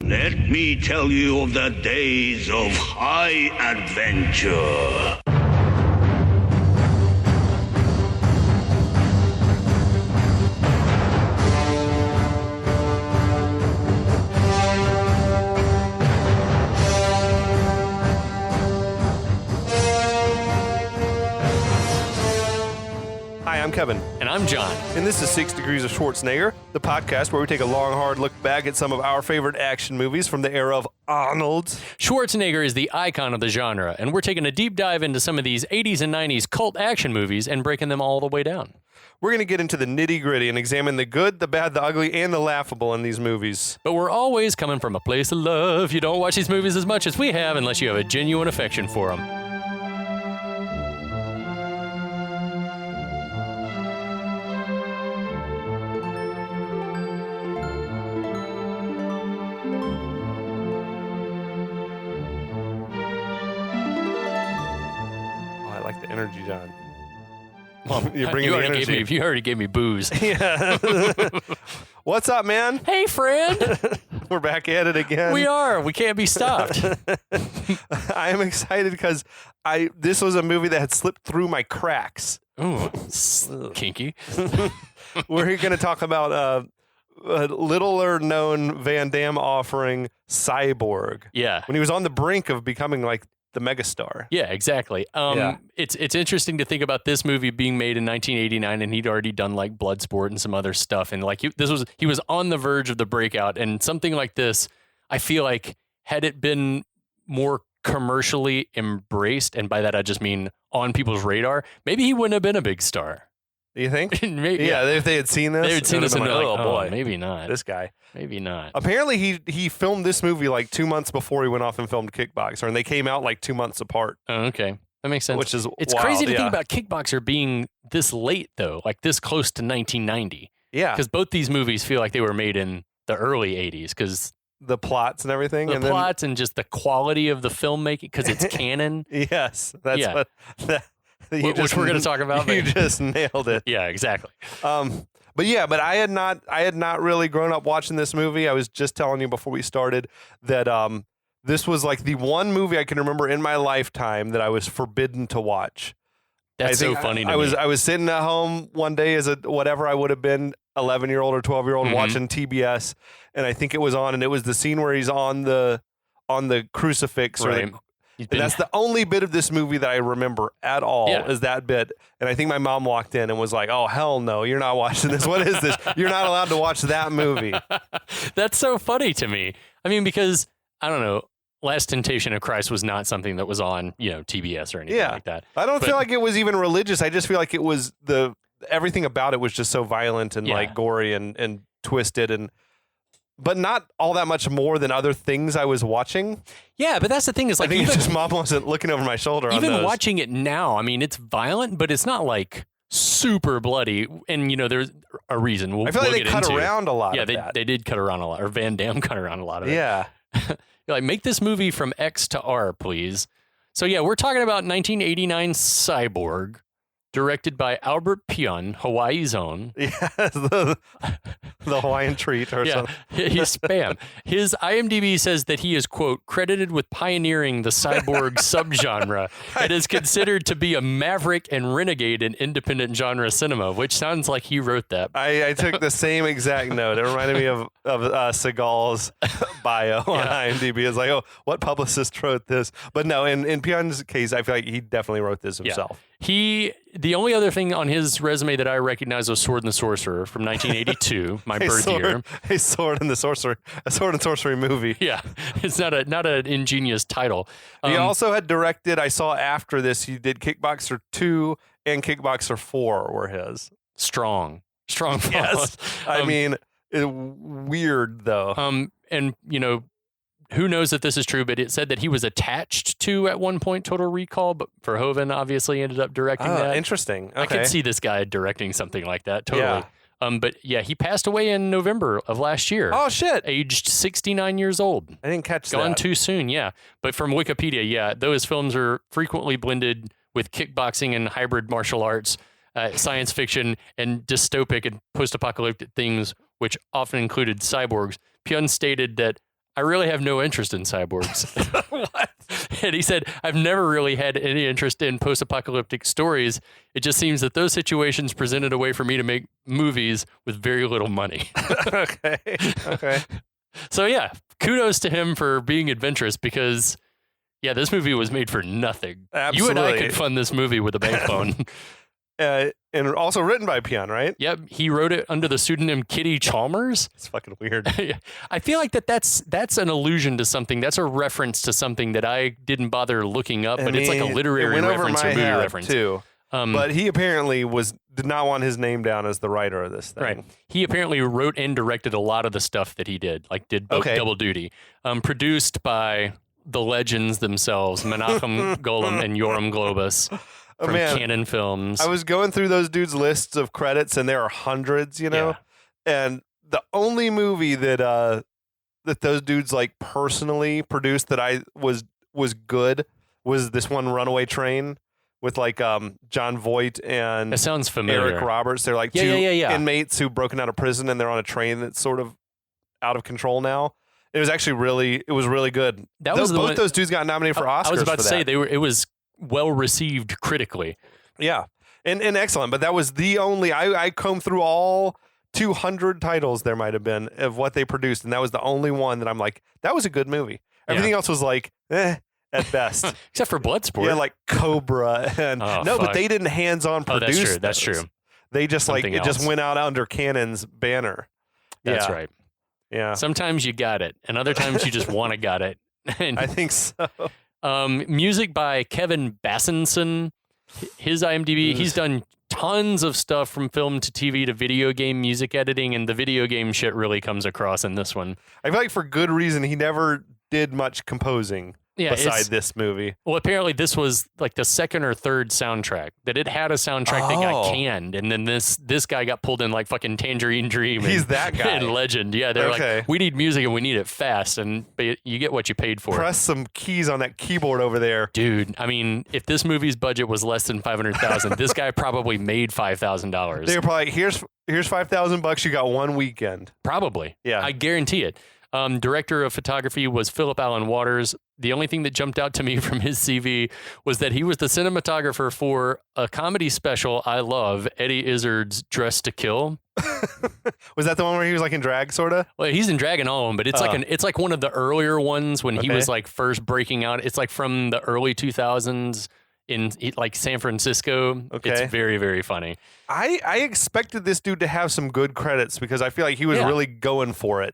Let me tell you of the days of high adventure. Hi, I'm Kevin. And I'm John. And this is 6 Degrees of Schwarzenegger, the podcast where we take a long, hard look back at some of our favorite action movies from the era of Arnold. Schwarzenegger is the icon of the genre, and we're taking a deep dive into some of these 80s and 90s cult action movies and breaking them all the way down. We're going to get into the nitty-gritty and examine the good, the bad, the ugly, and the laughable in these movies. But we're always coming from a place of love. You don't watch these movies as much as we have unless you have a genuine affection for them. Energy, John. Well, You're bringing you the energy. You already gave me booze. Yeah. What's up, man? Hey, friend. We're back at it again. We are. We can't be stopped. I am excited because this was a movie that had slipped through my cracks. Ooh, kinky. We're going to talk about a littler known Van Damme offering, Cyborg. Yeah. When he was on the brink of becoming like the megastar. Yeah, exactly. It's interesting to think about this movie being made in 1989, and he'd already done like Bloodsport and some other stuff, and like he was on the verge of the breakout. And something like this, I feel like, had it been more commercially embraced, and by that I just mean on people's radar, maybe he wouldn't have been a big star. Do you think? Maybe, yeah, if they had seen this, they would seen this and like, been like, oh boy, maybe not. This guy. Maybe not. Apparently, he filmed this movie like 2 months before he went off and filmed Kickboxer, and they came out like 2 months apart. Oh, okay. That makes sense. Which is It's wild, crazy to think about Kickboxer being this late, though, like this close to 1990. Yeah. Because both these movies feel like they were made in the early 80s, because the plots and everything. The plots and just the quality of the filmmaking, because it's canon. Yes. That's what... Which we're going to talk about. You just nailed it. Yeah, exactly. But I had not really grown up watching this movie. I was just telling you before we started that this was like the one movie I can remember in my lifetime that I was forbidden to watch. That's so funny to me. I was sitting at home one day as a whatever I would have been, 11-year-old or 12-year-old, watching TBS, and I think it was on, and it was the scene where he's on the crucifix, right. And that's the only bit of this movie that I remember at all is that bit. And I think my mom walked in and was like, oh, hell no, you're not watching this. What is this? You're not allowed to watch that movie. That's so funny to me. I mean, because, I don't know, Last Temptation of Christ was not something that was on, TBS or anything like that. I don't feel like it was even religious. I just feel like it was everything about it was just so violent and like gory and twisted but not all that much more than other things I was watching. Yeah, but that's the thing is like, I think it's just mom wasn't looking over my shoulder. Even watching it now, I mean, it's violent, but it's not like super bloody. And there's a reason. I feel like they cut around a lot. Yeah, they did cut around a lot, or Van Damme cut around a lot of it. Yeah, you're like, make this movie from X to R, please. So yeah, we're talking about 1989 Cyborg. Directed by Albert Pyun, Hawaii's own. Yeah, the Hawaiian treat or something. He's spam. His IMDb says that he is, quote, credited with pioneering the cyborg subgenre. It is considered to be a maverick and renegade in independent genre cinema, which sounds like he wrote that. I took the same exact note. It reminded me of Seagal's bio on IMDb. It's like, oh, what publicist wrote this? But no, in Pyun's case, I feel like he definitely wrote this himself. The only other thing on his resume that I recognize was Sword and the Sorcerer from 1982, my birth year. A Sword and Sorcery movie. Yeah, it's not an ingenious title. He also had directed, I saw after this, he did Kickboxer 2 and Kickboxer 4 were his. Strong. Yes. I mean, weird though. And who knows if this is true, but it said that he was attached to, at one point, Total Recall, but Verhoeven obviously ended up directing that. Interesting. Okay. I could see this guy directing something like that, totally. But yeah, he passed away in November of last year. Oh, shit. Aged 69 years old. I didn't catch that. Gone too soon, yeah. But from Wikipedia, those films are frequently blended with kickboxing and hybrid martial arts, science fiction, and dystopic and post-apocalyptic themes, which often included cyborgs. Pyun stated that I really have no interest in cyborgs. What? And he said, I've never really had any interest in post-apocalyptic stories. It just seems that those situations presented a way for me to make movies with very little money. Okay. So yeah, kudos to him for being adventurous because, yeah, this movie was made for nothing. Absolutely. You and I could fund this movie with a bank loan. And also written by Pion, right? Yep, he wrote it under the pseudonym Kitty Chalmers. It's fucking weird. I feel like that's an allusion to something. That's a reference to something that I didn't bother looking up, but it's like a literary reference or movie reference too. But he apparently did not want his name down as the writer of this thing. Right. He apparently wrote and directed a lot of the stuff that he did, like did both double duty. Produced by the legends themselves, Menachem Golem and Yoram Globus. From Canon Films. I was going through those dudes' lists of credits, and there are hundreds, you know? Yeah. And the only movie that those dudes like personally produced that I was good was this one Runaway Train with like John Voight and that sounds familiar. Eric Roberts. They're like two inmates who've broken out of prison, and they're on a train that's sort of out of control now. It was actually really good. Both those dudes got nominated for Oscars. I was about to say it was well received critically. Yeah. And excellent. But that was the only, I combed through all 200 titles there might have been of what they produced. And that was the only one that I'm like, that was a good movie. Everything else was like, at best. Except for Bloodsport. Yeah, like Cobra. And but they didn't hands-on produce That's true. They just just went out under Canon's banner. That's right. Yeah. Sometimes you got it. And other times you just want to got it. I think so. Music by Kevin Bassenson. His IMDb, he's done tons of stuff from film to TV to video game music editing, and the video game shit really comes across in this one. I feel like for good reason he never did much composing beside this movie. Well, apparently this was like the second or third soundtrack that it had a soundtrack that got canned, and then this guy got pulled in like fucking Tangerine Dream. He's that guy. And Legend. Yeah, they're like, we need music and we need it fast, and you get what you paid for. Press some keys on that keyboard over there. Dude, I mean, if this movie's budget was less than $500,000, this guy probably made $5,000. They were probably like, here's $5,000. You got one weekend. Probably. Yeah. I guarantee it. Director of photography was Philip Allen Waters. The only thing that jumped out to me from his CV was that he was the cinematographer for a comedy special I love, Eddie Izzard's Dressed to Kill. Was that the one where he was like in drag, sort of? Well, he's in drag in all of them, but it's like one of the earlier ones when he was like first breaking out. It's like from the early 2000s in like San Francisco. Okay. It's very, very funny. I expected this dude to have some good credits because I feel like he was really going for it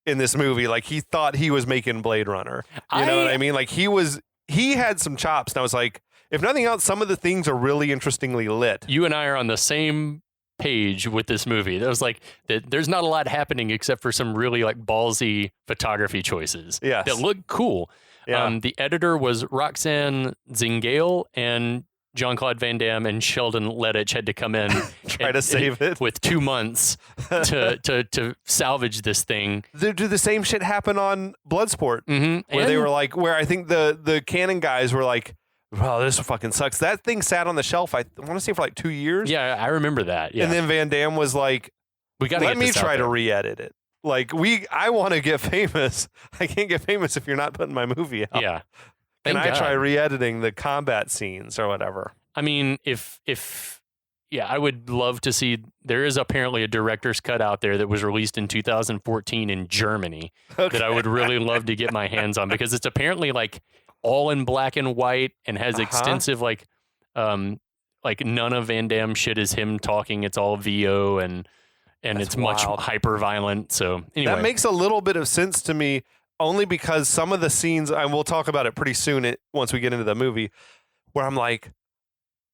in this movie. Like he thought he was making Blade Runner. You know what I mean? Like he had some chops, and I was like, if nothing else, some of the things are really interestingly lit. You and I are on the same page with this movie. That was like that. There's not a lot happening except for some really like ballsy photography choices that look cool. Yeah. The editor was Roxanne Zingale, and Jean-Claude Van Damme and Sheldon Lettich had to come in try to save it with 2 months to salvage this thing. Do the same shit happen on Bloodsport? Mm-hmm. Where they were like, where I think the Canon guys were like, well, this fucking sucks. That thing sat on the shelf, I want to say, for like 2 years. Yeah, I remember that. Yeah. And then Van Damme was like, let me try to re-edit it. Like, I want to get famous. I can't get famous if you're not putting my movie out. Yeah. Can I try re-editing the combat scenes or whatever? I mean, if I would love to see. There is apparently a director's cut out there that was released in 2014 in Germany that I would really love to get my hands on, because it's apparently like all in black and white and has extensive like none of Van Damme shit is him talking. It's all VO and it's much hyper violent. So anyway, that makes a little bit of sense to me. Only because some of the scenes, and we'll talk about it pretty soon once we get into the movie, where I'm like,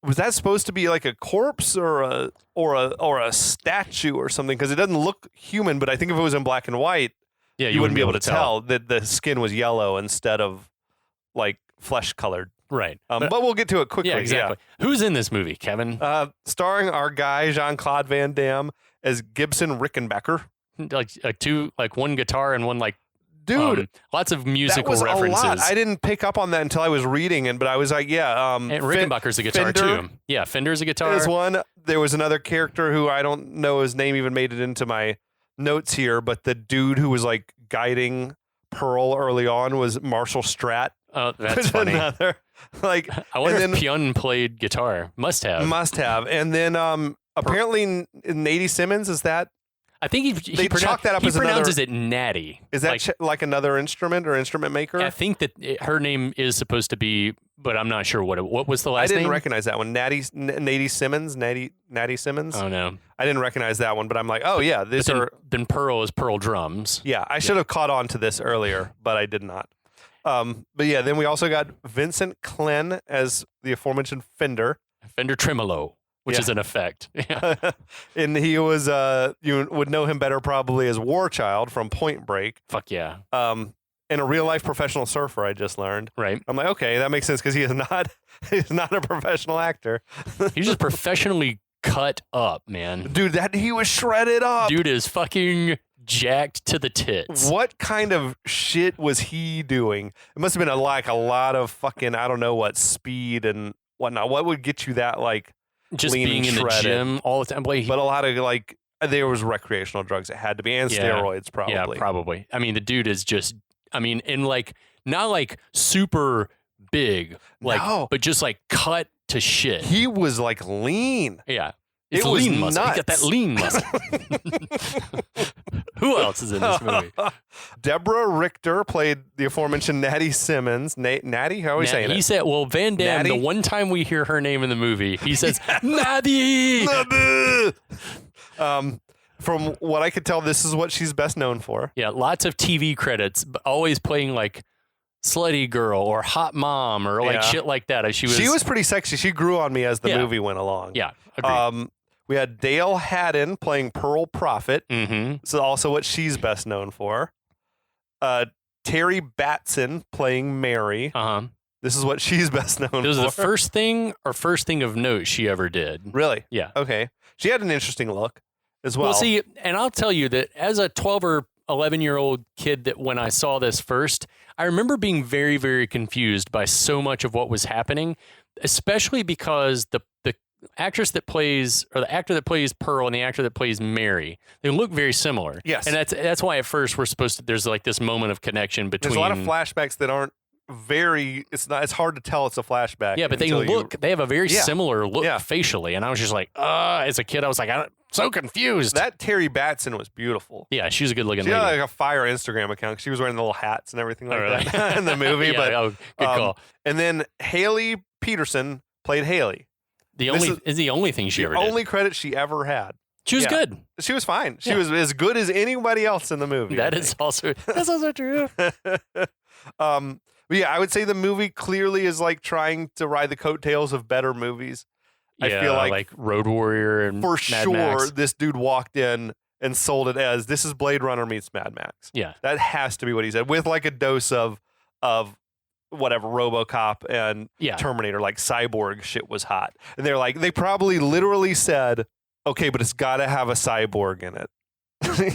was that supposed to be like a corpse or a statue or something? Because it doesn't look human, but I think if it was in black and white, you wouldn't be able to tell that the skin was yellow instead of like flesh colored. Right. But we'll get to it quickly. Yeah, exactly. Yeah. Who's in this movie, Kevin? Starring our guy, Jean-Claude Van Damme, as Gibson Rickenbacker. Like one guitar and one like, dude, lots of musical that was references. A lot. I didn't pick up on that until I was reading it, but I was like, and Rickenbacker's a guitar Fender too. Yeah, Fender's a guitar. There's one. There was another character who I don't know his name even made it into my notes here, but the dude who was like guiding Pearl early on was Marshall Stratt. Oh, that's funny. Another, like, I wonder if Pyun played guitar. Must have. And then apparently Nady Simmons, is that? I think he chalk that up as pronounces it Natty. Is that like another instrument or instrument maker? I think that her name is supposed to be, but I'm not sure what was the last name? I didn't recognize that one. Nady Simmons? Natty Simmons? Oh, no. I didn't recognize that one, but I'm like, oh, yeah. Then Pearl is Pearl Drums. Yeah, I should have caught on to this earlier, but I did not. But yeah, then we also got Vincent Klenn as the aforementioned Fender. Fender Tremolo. Which is an effect. Yeah. And he was, you would know him better probably as War Child from Point Break. Fuck yeah. And a real life professional surfer, I just learned. Right. I'm like, okay, that makes sense because he's not a professional actor. He's just professionally cut up, man. Dude, he was shredded up. Dude is fucking jacked to the tits. What kind of shit was he doing? It must have been a lot of fucking, I don't know what, speed and whatnot. What would get you that, like, just being in the gym all the time. But a lot of there was recreational drugs. It had to be, and steroids probably. Yeah, probably. I mean, the dude is just, in not like super big, but just like cut to shit. He was like lean. Yeah. It's lean muscle. He got that lean muscle. Who else is in this movie? Deborah Richter played the aforementioned Natty Simmons. Natty? How are we saying it? He said, well, Van Damme, the one time we hear her name in the movie, he says, Natty! From what I could tell, this is what she's best known for. Yeah, lots of TV credits, but always playing like Slutty Girl or Hot Mom or like shit like that. She was pretty sexy. She grew on me as the movie went along. Yeah, agreed. We had Dale Haddon playing Pearl Prophet. Mm-hmm. This is also what she's best known for. Terry Batson playing Mary. Uh-huh. This is what she's best known for. It was the first thing of note she ever did. Really? Yeah. Okay. She had an interesting look as well. Well, see, and I'll tell you that as a 12 or 11-year-old kid, that when I saw this first, I remember being very, very confused by so much of what was happening, especially because the actress that plays, or the actor that plays Pearl and the actor that plays Mary, they look very similar. Yes. And that's why at first we're supposed to, there's like this moment of connection between. There's a lot of flashbacks that aren't it's hard to tell it's a flashback. Yeah, but they have a very similar look facially. And I was just like, as a kid, I was like, I'm so confused. That Terry Batson was beautiful. Yeah, she was a good looking lady. She had like a fire Instagram account. She was wearing the little hats and everything like that in the movie. Good call. And then Haley Peterson played Haley. The only thing she ever did. The only credit she ever had. She was good. She was fine. She was as good as anybody else in the movie. That's also true. But yeah, I would say the movie clearly is like trying to ride the coattails of better movies. Yeah, I feel like Road Warrior and for Mad sure Max. This dude walked in and sold it as this is Blade Runner meets Mad Max. Yeah. That has to be what he said, with like a dose of whatever RoboCop and Terminator, like Cyborg shit was hot. And they're like, they probably literally said, okay, but it's got to have a cyborg in it.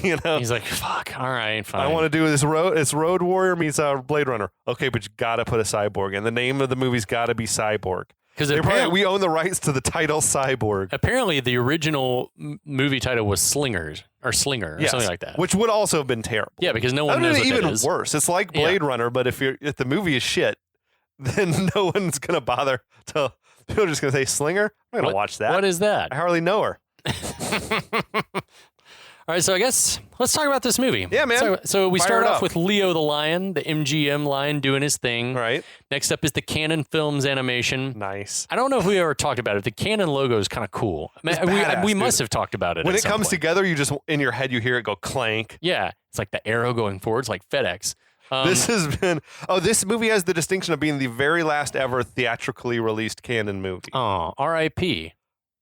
You know, he's like, fuck, all right, fine. I want to do this Road Warrior meets Blade Runner. Okay, but you got to put a cyborg in. The name of the movie's got to be Cyborg. Because we own the rights to the title Cyborg. Apparently, the original movie title was Slinger or something like that, which would also have been terrible. Yeah, because no one knows what even that is. Worse. It's like Blade Runner, but if the movie is shit, then no one's gonna bother to. People are just gonna say Slinger. I'm gonna watch that. What is that? I hardly know her. All right, so I guess let's talk about this movie. Yeah, man. So we start off with Leo the Lion, the MGM lion doing his thing. Right. Next up is the Canon Films animation. Nice. I don't know if we ever talked about it. The Canon logo is kind of cool. We must have talked about it. When it comes together, you just, in your head, you hear it go clank. Yeah. It's like the arrow going forward. It's like FedEx. This movie has the distinction of being the very last ever theatrically released Canon movie. Oh, R.I.P.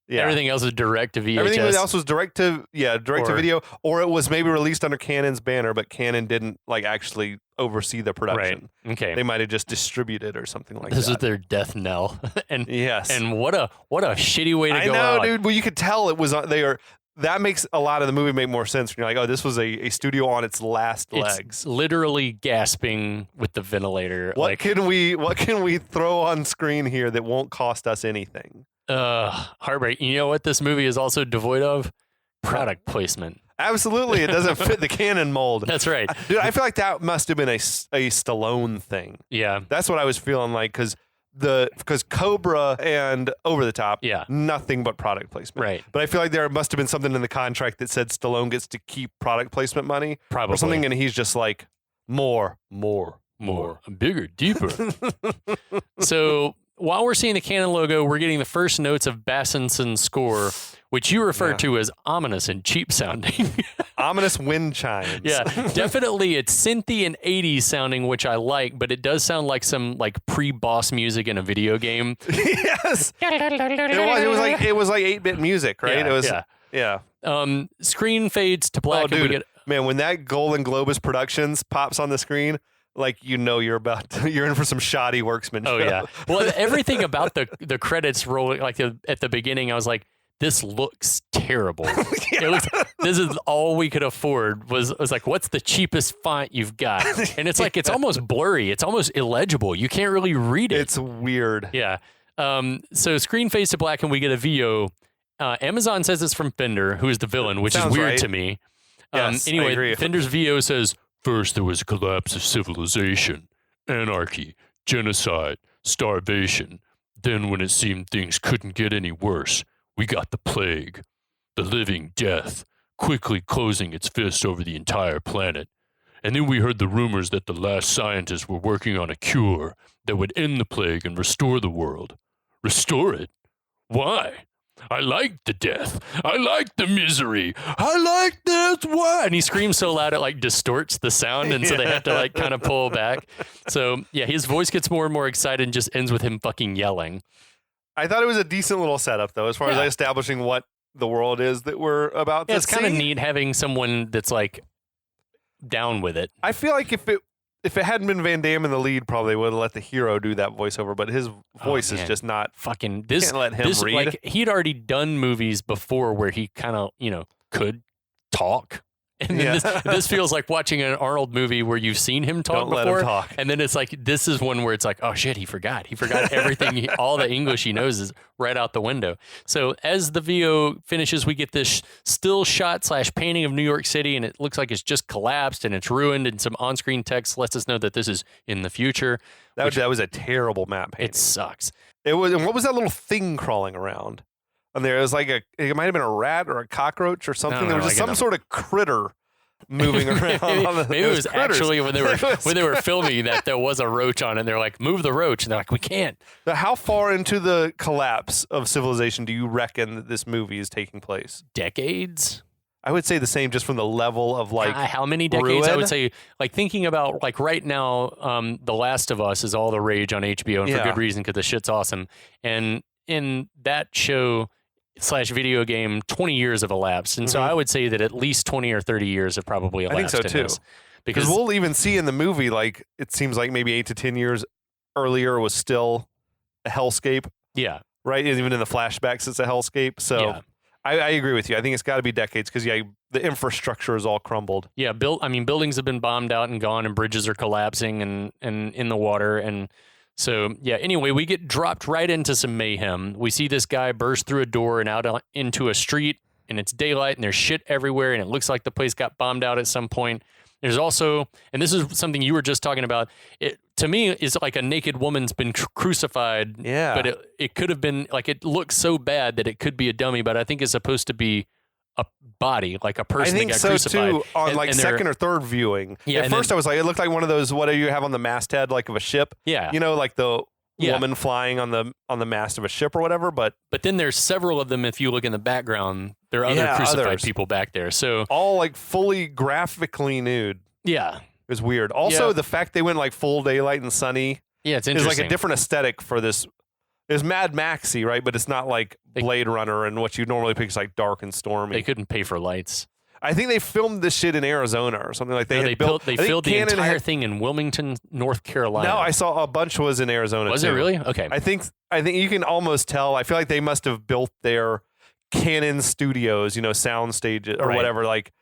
Yeah. Everything else is direct to VHS. Everything else was direct to video, or it was maybe released under Canon's banner, but Canon didn't like actually oversee the production. Right. Okay. They might have just distributed or something like that. This is their death knell. And yes. And what a shitty way to go I know, out. dude. Well, you could tell it was that makes a lot of the movie make more sense when you're like, oh, this was a studio on its last legs. Literally gasping with the ventilator. What can we throw on screen here that won't cost us anything? Heartbreak. You know what this movie is also devoid of? Product placement. Absolutely, it doesn't fit the canon mold. That's right. Dude, I feel like that must have been a Stallone thing. Yeah. That's what I was feeling like, because Cobra and Over the Top, nothing but product placement. Right. But I feel like there must have been something in the contract that said Stallone gets to keep product placement money. Probably. Or something, and he's just like, more. Bigger, deeper. So while we're seeing the Canon logo, we're getting the first notes of Bassinson's score, which you refer to as ominous and cheap sounding. Ominous wind chimes. Yeah, definitely it's synthy and 80s sounding, which I like, but it does sound like some like pre-boss music in a video game. Yes. It was like 8-bit music, right? Screen fades to black. Oh, dude. And we get, man, when that Golden Globus Productions pops on the screen, like, you're in for some shoddy workmanship. Oh yeah. Well, everything about the credits rolling, like at the beginning, I was like, this looks terrible. This is all we could afford. Was like, what's the cheapest font you've got? And it's like, it's almost blurry. It's almost illegible. You can't really read it. It's weird. Yeah. So screen fades to black and we get a VO. Amazon says it's from Fender, who is the villain, which Sounds is weird right. to me. Yes, anyway, I agree. Fender's VO says, first there was a collapse of civilization, anarchy, genocide, starvation. Then when it seemed things couldn't get any worse, we got the plague, the living death, quickly closing its fist over the entire planet. And then we heard the rumors that the last scientists were working on a cure that would end the plague and restore the world. Restore it? Why? I like the death. I like the misery. I like this. Why? And he screams so loud it like distorts the sound, and so they have to like kind of pull back. So yeah, his voice gets more and more excited and just ends with him fucking yelling. I thought it was a decent little setup, though, as far as establishing what the world is that we're about to see. It's kind of neat having someone that's like down with it. I feel like if it hadn't been Van Damme in the lead, probably would have let the hero do that voiceover, but his voice is just not fucking this. Can't let him read. Like, he'd already done movies before where he kind of, could talk. And then this feels like watching an Arnold movie where you've seen him talk before. Let him talk. And then it's like, this is one where it's like, oh shit, he forgot. He forgot everything. All the English he knows is right out the window. So as the VO finishes, we get this still shot / painting of New York City, and it looks like it's just collapsed and it's ruined, and some on-screen text lets us know that this is in the future. That was a terrible map painting. It sucks. It was. And what was that little thing crawling around? And there was like it might have been a rat or a cockroach or something. There was just some sort of critter moving around. Maybe it was actually when they were filming that there was a roach on it. And they're like, move the roach, and they're like, we can't. Now, how far into the collapse of civilization do you reckon that this movie is taking place? Decades. I would say the same, just from the level of like how many decades? ruin? I would say, like, thinking about like right now, The Last of Us is all the rage on HBO, and for good reason, because the shit's awesome. And in that show / video game, 20 years have elapsed, and so I would say that at least 20 or 30 years have probably elapsed. I think so too. This. Because we'll even see in the movie, like, it seems like maybe 8 to 10 years earlier was still a hellscape. Yeah. Right? Even in the flashbacks, it's a hellscape. So I agree with you. I think it's got to be decades because, the infrastructure is all crumbled. Yeah. Buildings have been bombed out and gone, and bridges are collapsing and in the water. And so, anyway, we get dropped right into some mayhem. We see this guy burst through a door and out into a street, and it's daylight, and there's shit everywhere, and it looks like the place got bombed out at some point. There's also, and this is something you were just talking about, it to me is like a naked woman's been crucified. Yeah. But it could have been, like, it looks so bad that it could be a dummy, but I think it's supposed to be a body, like a person that got crucified. I think so, too, on second or third viewing. Yeah, at first I was like, it looked like one of those, what do you have on the masthead, like of a ship? Yeah. Like the woman flying on the mast of a ship or whatever, but then there's several of them. If you look in the background, there are other crucified people back there. So all like fully graphically nude. Yeah. It was weird. Also, the fact they went like full daylight and sunny. Yeah, it's interesting. Is like a different aesthetic for this. It's Mad Maxy, right? But it's not like Blade Runner and what you normally pick is like dark and stormy. They couldn't pay for lights. I think they filmed this shit in Arizona or something like that. They filmed the entire thing in Wilmington, North Carolina. No, I saw a bunch was in Arizona. Was too. It really? Okay. I think you can almost tell. I feel like they must have built their Canon studios, sound stages or whatever, like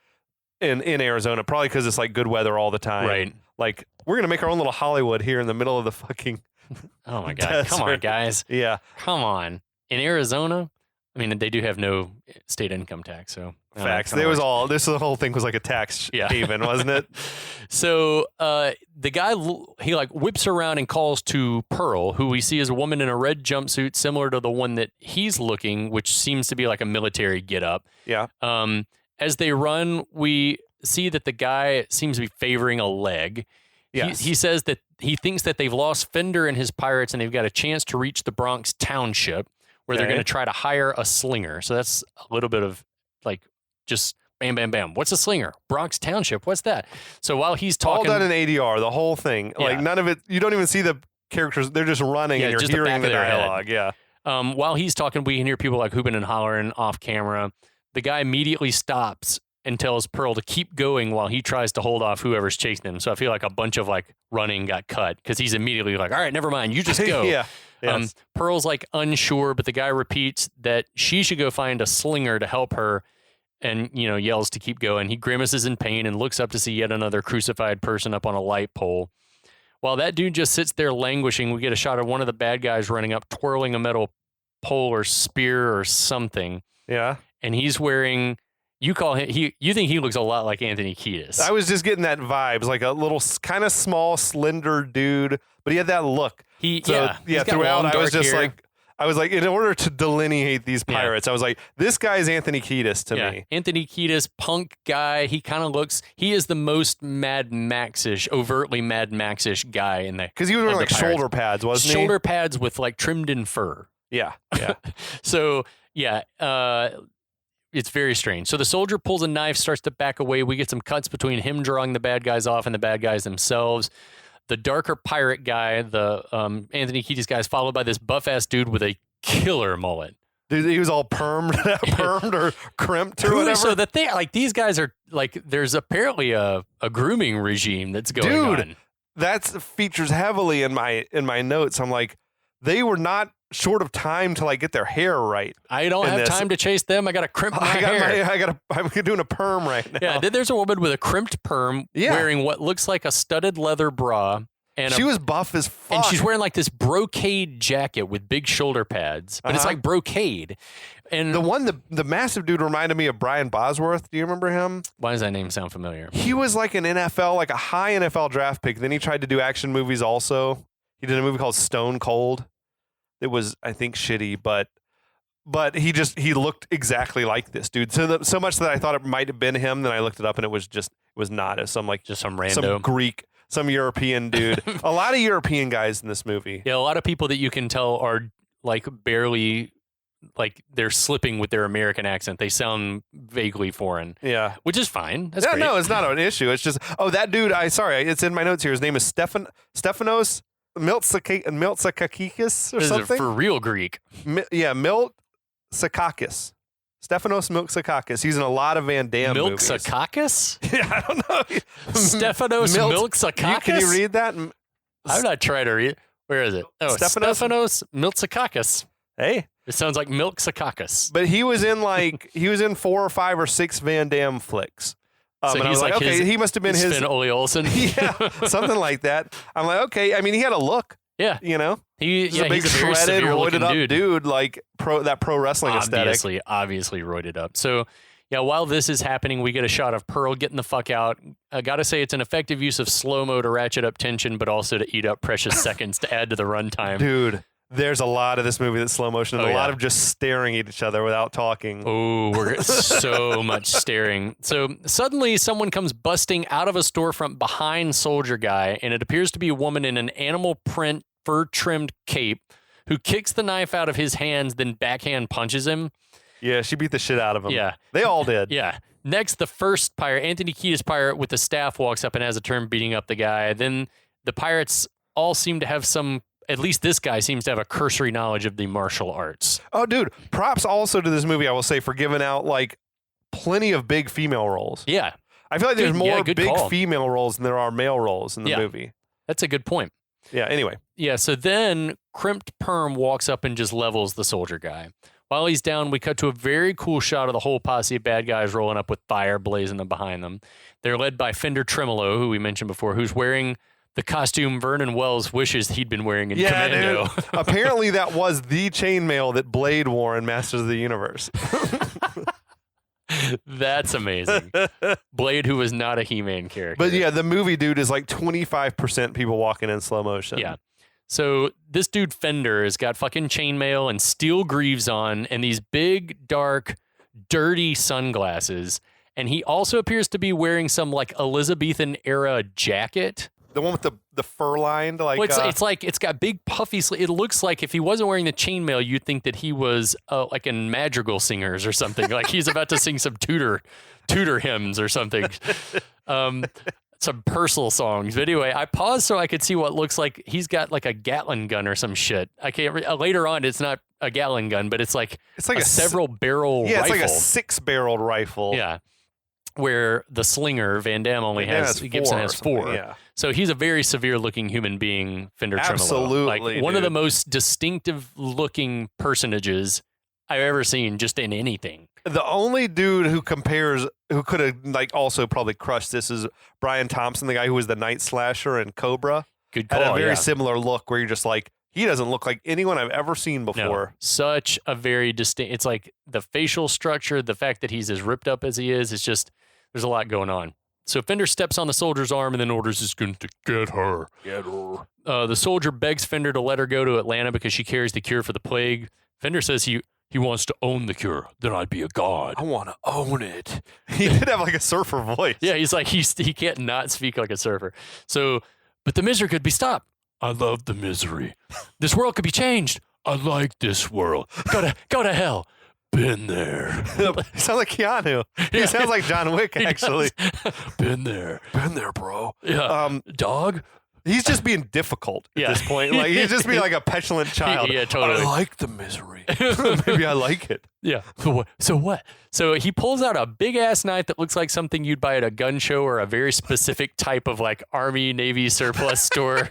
in Arizona, probably because it's like good weather all the time. Right. Like, we're gonna make our own little Hollywood here in the middle of the fucking. Oh my God! Desert. Come on, guys. Yeah. Come on. In Arizona, I mean, they do have no state income tax, so Facts. There was all this. The whole thing was like a tax haven, wasn't it? So the guy he like whips around and calls to Pearl, who we see as a woman in a red jumpsuit, similar to the one that he's looking, which seems to be like a military getup. Yeah. As they run, we see that the guy seems to be favoring a leg. Yes. He says that he thinks that they've lost Fender and his pirates, and they've got a chance to reach the Bronx Township, where they're going to try to hire a slinger. So that's a little bit of like just bam, bam, bam. What's a slinger? Bronx Township. What's that? So while he's talking, all done in ADR, the whole thing, like none of it. You don't even see the characters; they're just running, and you're just hearing the dialogue. Yeah. While he's talking, we can hear people like hooping and hollering off camera. The guy immediately stops and tells Pearl to keep going while he tries to hold off whoever's chasing him. So I feel like a bunch of like running got cut because he's immediately like, all right, never mind. You just go. Yeah. Yes. Pearl's like unsure, but the guy repeats that she should go find a slinger to help her and, yells to keep going. He grimaces in pain and looks up to see yet another crucified person up on a light pole. While that dude just sits there languishing, we get a shot of one of the bad guys running up, twirling a metal pole or spear or something. Yeah. And he's wearing... You call him. You think he looks a lot like Anthony Kiedis. I was just getting that vibes, like a little kind of small, slender dude, but he had that look. Throughout, I was just hair. I was like, in order to delineate these pirates, I was like, this guy is Anthony Kiedis to me. Anthony Kiedis, punk guy. He kind of looks. He is the most Mad Max-ish, overtly Mad Max-ish guy in there. Because he was wearing like shoulder pads, wasn't he? Shoulder pads with like trimmed in fur. Yeah. So it's very strange. So the soldier pulls a knife, starts to back away. We get some cuts between him drawing the bad guys off and the bad guys themselves. The darker pirate guy, the Anthony Kiedis guy, is followed by this buff-ass dude with a killer mullet. Dude, he was all permed or crimped or whatever. So that these guys are like, there's apparently a grooming regime that's going on. Dude, that features heavily in my notes. I'm like, they were not short of time to like get their hair right. I don't have time to chase them. I got to crimp my hair. I'm doing a perm right now. Yeah, there's a woman with a crimped perm wearing what looks like a studded leather bra. And she was buff as fuck. And she's wearing like this brocade jacket with big shoulder pads, but it's like brocade. And the massive dude reminded me of Brian Bosworth. Do you remember him? Why does that name sound familiar? He was like an NFL, like a high NFL draft pick. Then he tried to do action movies also. He did a movie called Stone Cold. It was, I think, shitty, but he looked exactly like this dude. So much that I thought it might have been him. Then I looked it up and it was not. It was some rando, some Greek, some European dude. A lot of European guys in this movie. Yeah, a lot of people that you can tell are like barely, like they're slipping with their American accent. They sound vaguely foreign. Yeah, which is fine. That's great. No, it's not an issue. It's just that dude. It's in my notes here. His name is Stefanos Miltsakakis or something. Is it for real Greek? Miltsakakis. Stefanos Miltsakakis. He's in a lot of Van Damme movies. Miltsakakis? Yeah, I don't know. Stefanos Miltsakakis? Can you read that? I'm not trying to read. Where is it? Oh, Stefanos Miltsakakis. Hey. It sounds like Milksakakis. But he was in 4 or 5 or 6 Van Damme flicks. So and I was like, okay, he must have been his Finn Ole Olsen. Yeah, something like that. I'm like, okay. I mean, he had a look. Yeah, he's a big shredded, roided up dude, like pro wrestling aesthetic. Obviously roided up. So, while this is happening, we get a shot of Pearl getting the fuck out. I gotta say, it's an effective use of slow mo to ratchet up tension, but also to eat up precious seconds to add to the runtime. Dude. There's a lot of this movie that's slow motion and a lot of just staring at each other without talking. Oh, we're so much staring. So suddenly someone comes busting out of a storefront behind Soldier Guy, and it appears to be a woman in an animal print fur-trimmed cape who kicks the knife out of his hands, then backhand punches him. Yeah, she beat the shit out of him. Yeah. They all did. Yeah. Next, the first pirate, Anthony Kiedis pirate with the staff, walks up and has a turn beating up the guy. Then the pirates all seem to have at least this guy seems to have a cursory knowledge of the martial arts. Oh, dude. Props also to this movie, I will say, for giving out, like, plenty of big female roles. Yeah. I feel like there's more big female roles than there are male roles in the movie. That's a good point. Yeah, anyway. Yeah, so then Crimped Perm walks up and just levels the Soldier Guy. While he's down, we cut to a very cool shot of the whole posse of bad guys rolling up with fire blazing behind them. They're led by Fender Tremolo, who we mentioned before, who's wearing the costume Vernon Wells wishes he'd been wearing in Commando. Dude. Apparently that was the chainmail that Blade wore in Masters of the Universe. That's amazing. Blade, who was not a He-Man character. But yeah, the movie, dude, is like 25% people walking in slow motion. Yeah. So this dude Fender has got fucking chainmail and steel greaves on and these big, dark, dirty sunglasses. And he also appears to be wearing some like Elizabethan era jacket. The one with the fur lined, like Well, it's like it's got big puffy sleeves. It looks like if he wasn't wearing the chainmail, you'd think that he was like in Madrigal Singers or something. Like he's about to sing some Tudor hymns or something. Some Purcell songs. But anyway, I paused so I could see what looks like he's got like a Gatling gun or some shit. I can't. Later on, it's not a Gatling gun, but it's like a several barrel rifle. Yeah, it's like a 6-barreled rifle. Yeah. Where the slinger, Van Damme, only has, Gibson has 4. Yeah. So he's a very severe looking human being, Fender Tremolo. Absolutely. Like one of the most distinctive looking personages I've ever seen just in anything. The only dude who could have like also probably crushed this is Brian Thompson, the guy who was the Night Slasher in Cobra. Good call. Had a very similar look where you're just like, he doesn't look like anyone I've ever seen before. No, such a very distinct. It's like the facial structure, the fact that he's as ripped up as he is. It's just there's a lot going on. So Fender steps on the soldier's arm and then orders his gun to get her. Get her. The soldier begs Fender to let her go to Atlanta because she carries the cure for the plague. Fender says he wants to own the cure. Then I'd be a god. I want to own it. He did have like a surfer voice. Yeah, he's like he can't not speak like a surfer. So, but the misery could be stopped. I love the misery. This world could be changed. I like this world. Go to hell. Been there. He sounds like Keanu. He sounds like John Wick, actually. Been there. Been there, bro. Yeah. Dog. He's just being difficult at this point. Like he's just being like a petulant child. Yeah, totally. I like the misery. Maybe I like it. Yeah. So what? So he pulls out a big ass knife that looks like something you'd buy at a gun show or a very specific type of like Army Navy surplus store,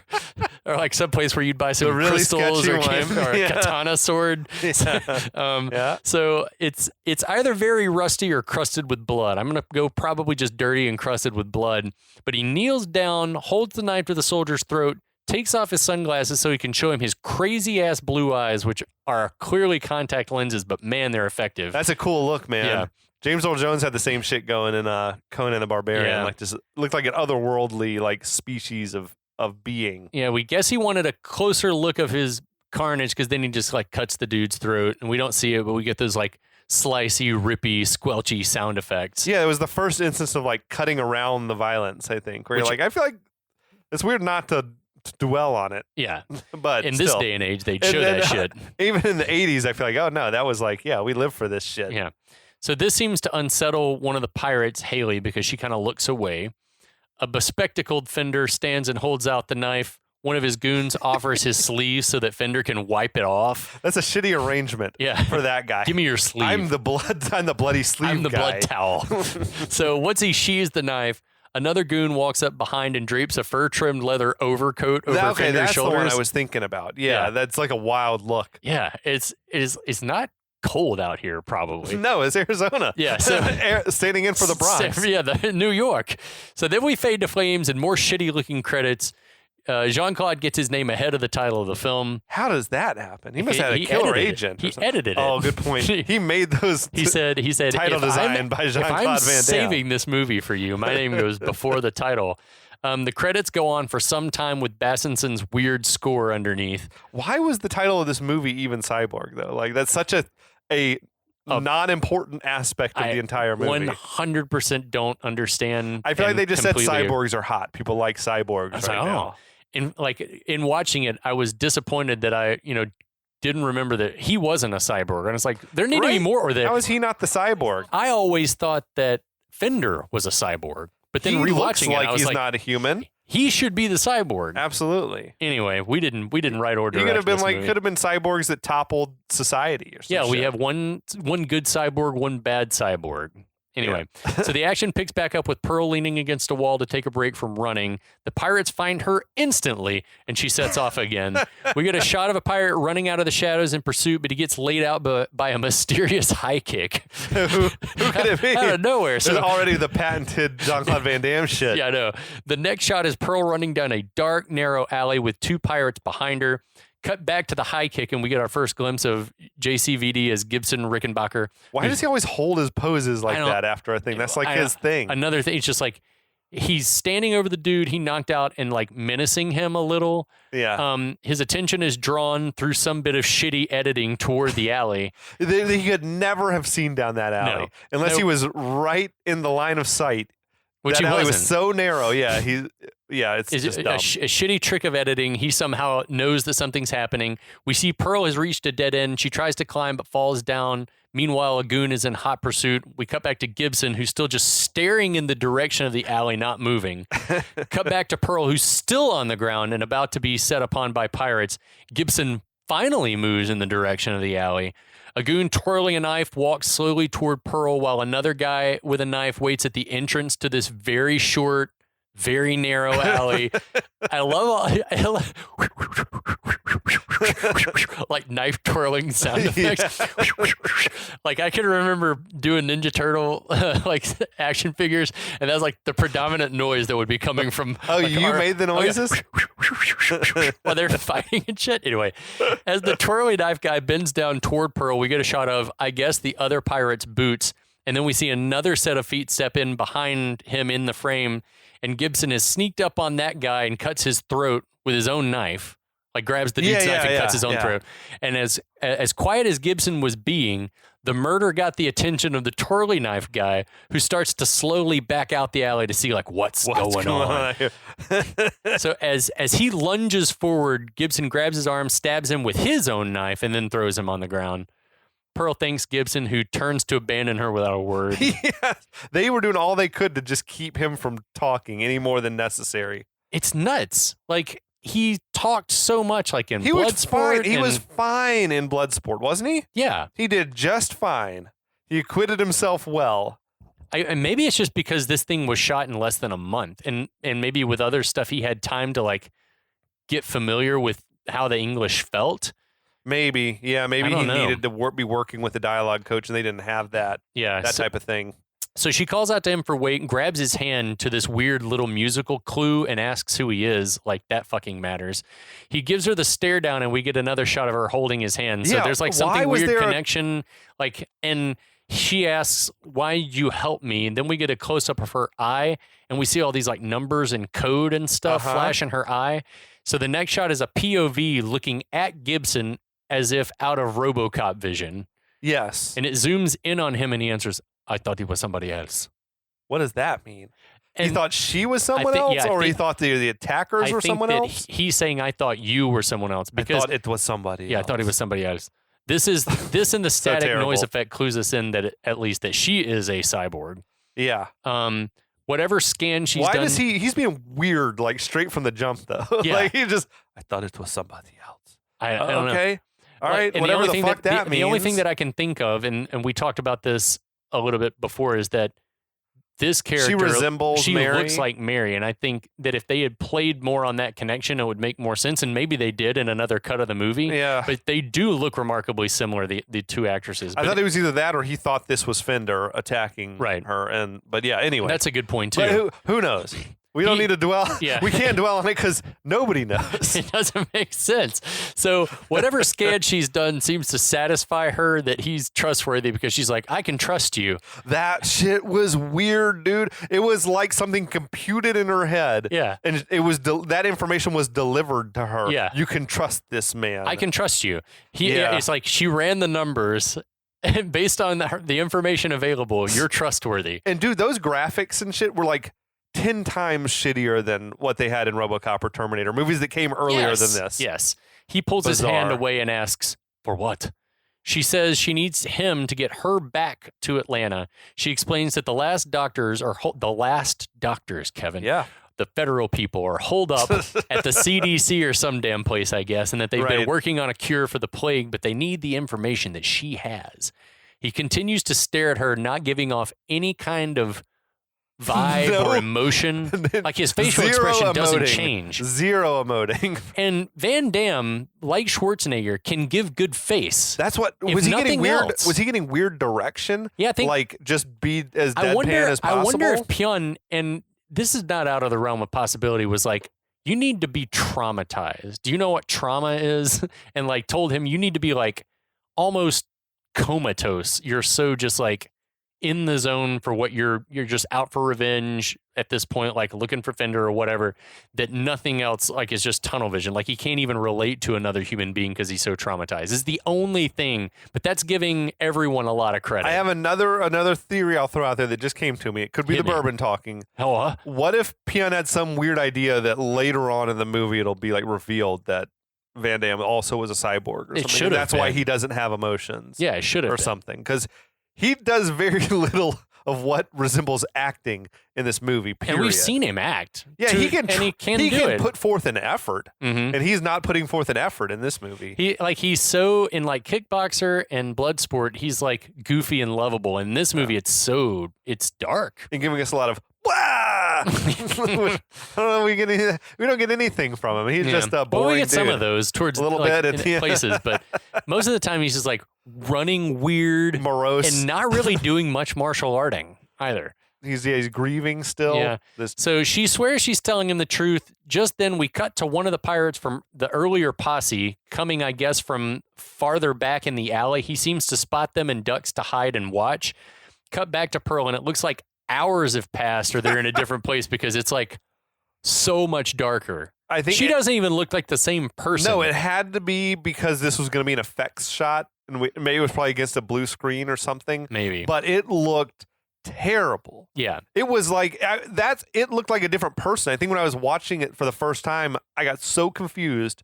or like some place where you'd buy some really crystals or sketchy a katana sword. Yeah. So it's either very rusty or crusted with blood. I'm gonna go probably just dirty and crusted with blood. But he kneels down, holds the knife to the soldier's throat, takes off his sunglasses so he can show him his crazy ass blue eyes, which are clearly contact lenses, but man, they're effective. That's a cool look, man. Yeah. James Earl Jones had the same shit going in Conan the Barbarian. Yeah. Like just looked like an otherworldly like species of being. Yeah, we guess he wanted a closer look of his carnage because then he just like cuts the dude's throat, and we don't see it, but we get those like slicey, rippy, squelchy sound effects. Yeah, it was the first instance of like cutting around the violence, I think, where you're like, I feel like it's weird not to dwell on it. Yeah. But in still. this day and age, they'd show that shit. Even in the 80s, I feel like, oh no, that was like, yeah, we live for this shit. Yeah. So this seems to unsettle one of the pirates, Haley, because she kind of looks away. A bespectacled Fender stands and holds out the knife. One of his goons offers his sleeve so that Fender can wipe it off. That's a shitty arrangement for that guy. Give me your sleeve. I'm the bloody sleeve I'm the guy. blood towel. So once he sheathes the knife, another goon walks up behind and drapes a fur-trimmed leather overcoat over Fender's that's shoulders. The one I was thinking about. Yeah, that's like a wild look. Yeah, it's not cold out here, probably. No, it's Arizona. Yeah, so standing in for the Bronx. Yeah, New York. So then we fade to flames and more shitty-looking credits. Jean-Claude gets his name ahead of the title of the film. How does that happen? He must have had a killer agent. He edited it. Oh, good point. He made those. He said title design by Jean-Claude Van Damme. If I'm saving this movie for you, my name goes before the title. The credits go on for some time with Bassinson's weird score underneath. Why was the title of this movie even Cyborg though? Like that's such a non-important aspect of the entire movie. 100% don't understand. I feel like they just said cyborgs are hot. People like cyborgs right now. In watching it, I was disappointed that I didn't remember that he wasn't a cyborg, and it's like there need to be more. Or that how is he not the cyborg? I always thought that Fender was a cyborg, but then rewatching it, I was he's not a human. He should be the cyborg. Absolutely. Anyway, we didn't write or direct. He could have been cyborgs that toppled society or something. Yeah, we have one good cyborg, one bad cyborg. Anyway, so the action picks back up with Pearl leaning against a wall to take a break from running. The pirates find her instantly, and she sets off again. We get a shot of a pirate running out of the shadows in pursuit, but he gets laid out by a mysterious high kick. Who could it be? Out of nowhere. This is already the patented Jean-Claude Van Damme shit. Yeah, I know. The next shot is Pearl running down a dark, narrow alley with 2 pirates behind her. Cut back to the high kick, and we get our first glimpse of JCVD as Gibson Rickenbacker. Why does he always hold his poses like that after a thing? That's like his thing. Another thing, it's just like he's standing over the dude he knocked out and like menacing him a little. Yeah. His attention is drawn through some bit of shitty editing toward the alley. He could never have seen down that alley unless he was right in the line of sight. Which that he alley wasn't. was so narrow. Yeah, it's just dumb. A shitty trick of editing. He somehow knows that something's happening. We see Pearl has reached a dead end. She tries to climb but falls down. Meanwhile, a goon is in hot pursuit. We cut back to Gibson, who's still just staring in the direction of the alley, not moving. Cut back to Pearl, who's still on the ground and about to be set upon by pirates. Gibson finally moves in the direction of the alley. A goon twirling a knife walks slowly toward Pearl while another guy with a knife waits at the entrance to this very short, very narrow alley. I love like knife twirling sound effects. Like I can remember doing Ninja Turtle like action figures, and that's like the predominant noise that would be coming from. Oh, like you made the noises while they're fighting and shit. Anyway, as the twirly knife guy bends down toward Pearl, we get a shot of, I guess, the other pirate's boots, and then we see another set of feet step in behind him in the frame. And Gibson has sneaked up on that guy and cuts his throat with his own knife, like grabs the dude's knife and cuts his own throat. And as quiet as Gibson was being, the murder got the attention of the twirly knife guy, who starts to slowly back out the alley to see like what's going on. So as he lunges forward, Gibson grabs his arm, stabs him with his own knife, and then throws him on the ground. Pearl thanks Gibson, who turns to abandon her without a word. Yeah, they were doing all they could to just keep him from talking any more than necessary. It's nuts. Like, he talked so much, like in Bloodsport. He was fine in Bloodsport, wasn't he? Yeah. He did just fine. He acquitted himself well. And maybe it's just because this thing was shot in less than a month. And maybe with other stuff, he had time to, like, get familiar with how the English felt. Maybe. Yeah, maybe he needed to be working with a dialogue coach, and they didn't have that. Yeah, that type of thing. So she calls out to him for wait and grabs his hand to this weird little musical clue and asks who he is. Like, that fucking matters. He gives her the stare down, and we get another shot of her holding his hand. So there's like something weird connection. Like, and she asks, "Why did you help me?" And then we get a close up of her eye, and we see all these like numbers and code and stuff flash in her eye. So the next shot is a POV looking at Gibson as if out of RoboCop vision. Yes. And it zooms in on him, and he answers, "I thought he was somebody else." What does that mean? And he thought she was someone else, or he thought the attackers were someone else? He's saying, "I thought you were someone else." Because I thought it was somebody else. Yeah, I thought he was somebody else. This and the static noise effect clues us in that at least that she is a cyborg. Yeah. Whatever scan she's done. Why does he's being weird, like straight from the jump though? Yeah. Like I thought it was somebody else. I don't know. Okay. All right, whatever the fuck that means. The only thing that I can think of, and we talked about this a little bit before, is that this character, she Mary. Looks like Mary, and I think that if they had played more on that connection, it would make more sense, and maybe they did in another cut of the movie. Yeah. But they do look remarkably similar, the two actresses. I thought it was either that or he thought this was Fender attacking her. But yeah, anyway. That's a good point, too. But who knows? We don't need to dwell. Yeah. We can't dwell on it because nobody knows. It doesn't make sense. So whatever scan she's done seems to satisfy her that he's trustworthy, because she's like, "I can trust you." That shit was weird, dude. It was like something computed in her head. Yeah. And it was that information was delivered to her. Yeah. You can trust this man. I can trust you. It's like she ran the numbers. And based on the information available, you're trustworthy. And dude, those graphics and shit were like 10 times shittier than what they had in RoboCop or Terminator, movies that came earlier than this. Yes. He pulls his hand away and asks, "For what?" She says she needs him to get her back to Atlanta. She explains that the last doctors, Kevin. Yeah. The federal people are holed up at the CDC or some damn place, I guess, and that they've been working on a cure for the plague, but they need the information that she has. He continues to stare at her, not giving off any kind of vibe or emotion. Like his facial expression doesn't change. Zero emoting. And Van Damme, like Schwarzenegger, can give good face. That's what If was he getting nothing weird? else. Was he getting weird direction? Yeah, I think like just be as deadpan as possible. I wonder if Pyun, and this is not out of the realm of possibility, was like, you need to be traumatized. Do you know what trauma is? And like told him you need to be like almost comatose. You're so just like in the zone for what you're just out for revenge at this point, like looking for Fender or whatever, that nothing else like is just tunnel vision. Like he can't even relate to another human being because he's so traumatized. It's the only thing, but that's giving everyone a lot of credit. I have another theory I'll throw out there that just came to me. It could be Hit the me. bourbon talking. Oh, What if Pyun had some weird idea that later on in the movie it'll be like revealed that Van Damme also was a cyborg or It something. should And have that's why been. he doesn't have emotions. yeah, it should have or been. something. Because he does very little of what resembles acting in this movie. Period. And we've seen him act. Yeah, he can. and he can he do can it. put forth an effort, Mhm. and he's not putting forth an effort in this movie. He's so in like Kickboxer and Bloodsport, he's like goofy and lovable. In this movie, it's dark. And giving us a lot of "Wah!" I don't know. We don't get anything from him. He's just a boring well, we get some dude. of those towards A little like, bit at in the end. places, but most of the time he's just like running weird morose. and not really doing much martial arting either. He's grieving still. Yeah. This So she swears she's telling him the truth. Just then we cut to one of the pirates from the earlier posse coming, I guess, from farther back in the alley. He seems to spot them and ducks to hide and watch. Cut back to Pearl, and it looks like hours have passed or they're in a different place because it's like so much darker. I think She doesn't even look like the same person. No, it had to be because this was going to be an effects shot, and maybe it was probably against a blue screen or something. Maybe. But it looked terrible. Yeah. It was like it looked like a different person. I think when I was watching it for the first time, I got so confused.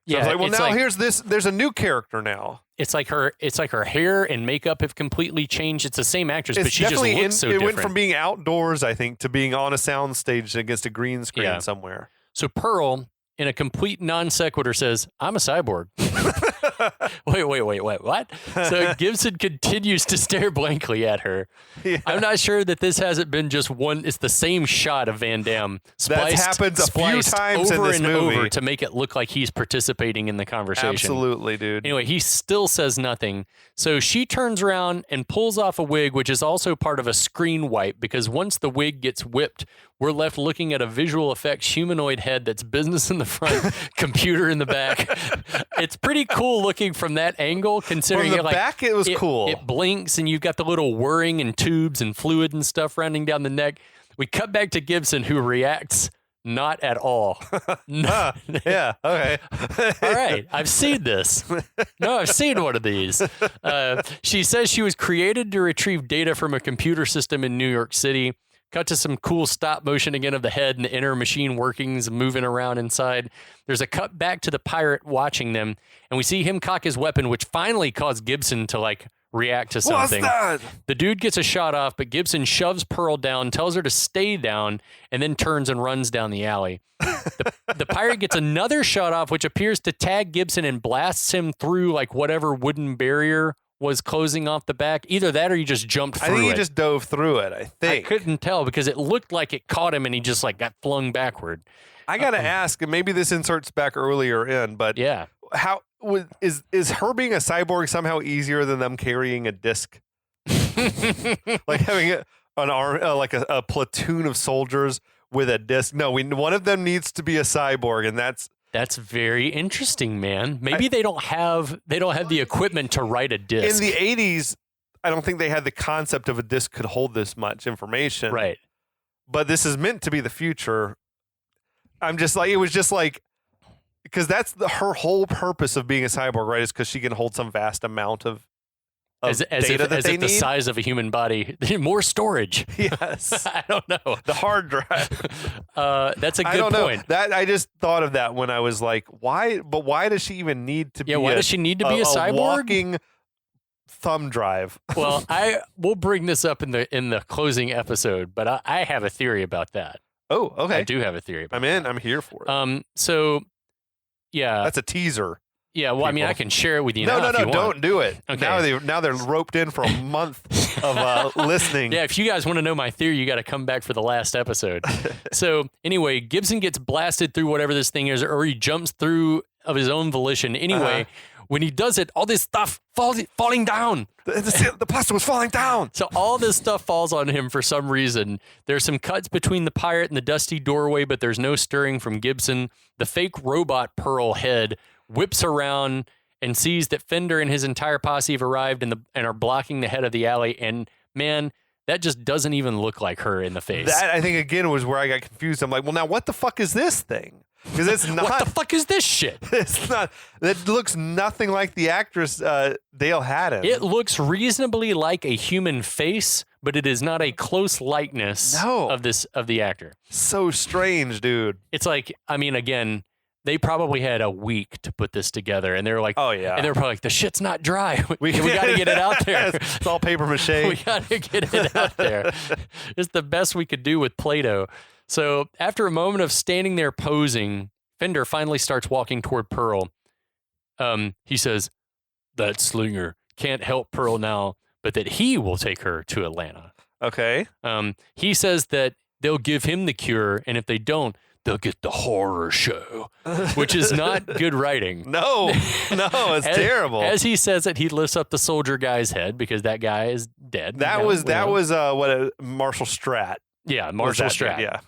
So I was like, well, it's now here's this. There's a new character now. It's like her hair and makeup have completely changed. It's the same actress, but she just definitely looks so it different. went from being outdoors, I think, to being on a sound stage against a green screen Yeah. somewhere. So Pearl, in a complete non sequitur, says, "I'm a cyborg." Wait, what? So Gibson continues to stare blankly at her. Yeah. I'm not sure that this hasn't been just one. It's the same shot of Van Damme spliced, happens a few spliced times in over this and movie. over to make it look like he's participating in the conversation. Absolutely, dude. Anyway, he still says nothing. So she turns around and pulls off a wig, which is also part of a screen wipe, because once the wig gets whipped, we're left looking at a visual effects humanoid head that's business in the front, computer in the back. It's pretty cool looking from that angle, considering From the back, it was cool. It blinks, and you've got the little whirring and tubes and fluid and stuff running down the neck. We cut back to Gibson, who reacts not at all. No. Yeah. Okay. All right, I've seen this. No, I've seen one of these. She says she was created to retrieve data from a computer system in New York City. Cut to some cool stop motion again of the head and the inner machine workings moving around inside. There's a cut back to the pirate watching them, and we see him cock his weapon, which finally caused Gibson to like react to something. What's that? The dude gets a shot off, but Gibson shoves Pearl down, tells her to stay down, and then turns and runs down the alley. The pirate gets another shot off, which appears to tag Gibson and blasts him through like whatever wooden barrier was closing off the back. Either that or he just jumped through I think it. he just dove through it. I I think. couldn't tell because it looked like it caught him and he just like got flung backward. I gotta ask, and maybe this inserts back earlier in, but Yeah. how is her being a cyborg somehow easier than them carrying a disc? Like having an arm, like a platoon of soldiers with a disc. No, one of them needs to be a cyborg, and That's very interesting, man. Maybe they don't have the equipment to write a disc. in the 80s. I don't think they had the concept of a disc could hold this much information. right. But this is meant to be the future. I'm just like, it was just like, because that's her whole purpose of being a cyborg, right? Is because she can hold some vast amount of As data if, that they the need. size of a human body. More storage. Yes. I don't know. The hard drive. That's a I good don't point. know. That I just thought of that when I was like, why? But why does she even need to be? Yeah, why does she need to be a cyborg? Walking thumb drive. Well, we'll bring this up in the closing episode, but I have a theory about that. Oh, okay. I do have a theory about I'm in. I'm here for it. So yeah. That's a teaser. Yeah, well, I mean, people. I can share it with you No, now. no, if you no, want. don't do it. Okay. Now they're roped in for a month of listening. Yeah, if you guys want to know my theory, you got to come back for the last episode. So anyway, Gibson gets blasted through whatever this thing is, or he jumps through of his own volition. Anyway, when he does it, all this stuff falling down. The plaster was falling down. So all this stuff falls on him for some reason. There's some cuts between the pirate and the dusty doorway, but there's no stirring from Gibson. The fake robot Pearl head whips around and sees that Fender and his entire posse have arrived and are blocking the head of the alley. And man, that just doesn't even look like her in the face. That, I think, again, was where I got confused. I'm like, well, now what the fuck is this thing? Because it's not. What the fuck is this shit? It's not. It looks nothing like the actress Dale Haddon. It looks reasonably like a human face, but it is not a close likeness of the actor. So strange, dude. It's like, I mean, again, they probably had a week to put this together, and they were like, oh yeah, and they were probably like, the shit's not dry. We got to get it out there. It's all paper mache. We got to get it out there. It's the best we could do with Play-Doh. So after a moment of standing there posing, Fender finally starts walking toward Pearl. He says, that slinger can't help Pearl now, but that he will take her to Atlanta. Okay. He says that they'll give him the cure, and if they don't, they'll get the horror show, which is not good writing. No, it's terrible. As he says it, he lifts up the soldier guy's head because that guy is dead. That was Marshall Stratt. Yeah, Marshall Stratt. Yeah.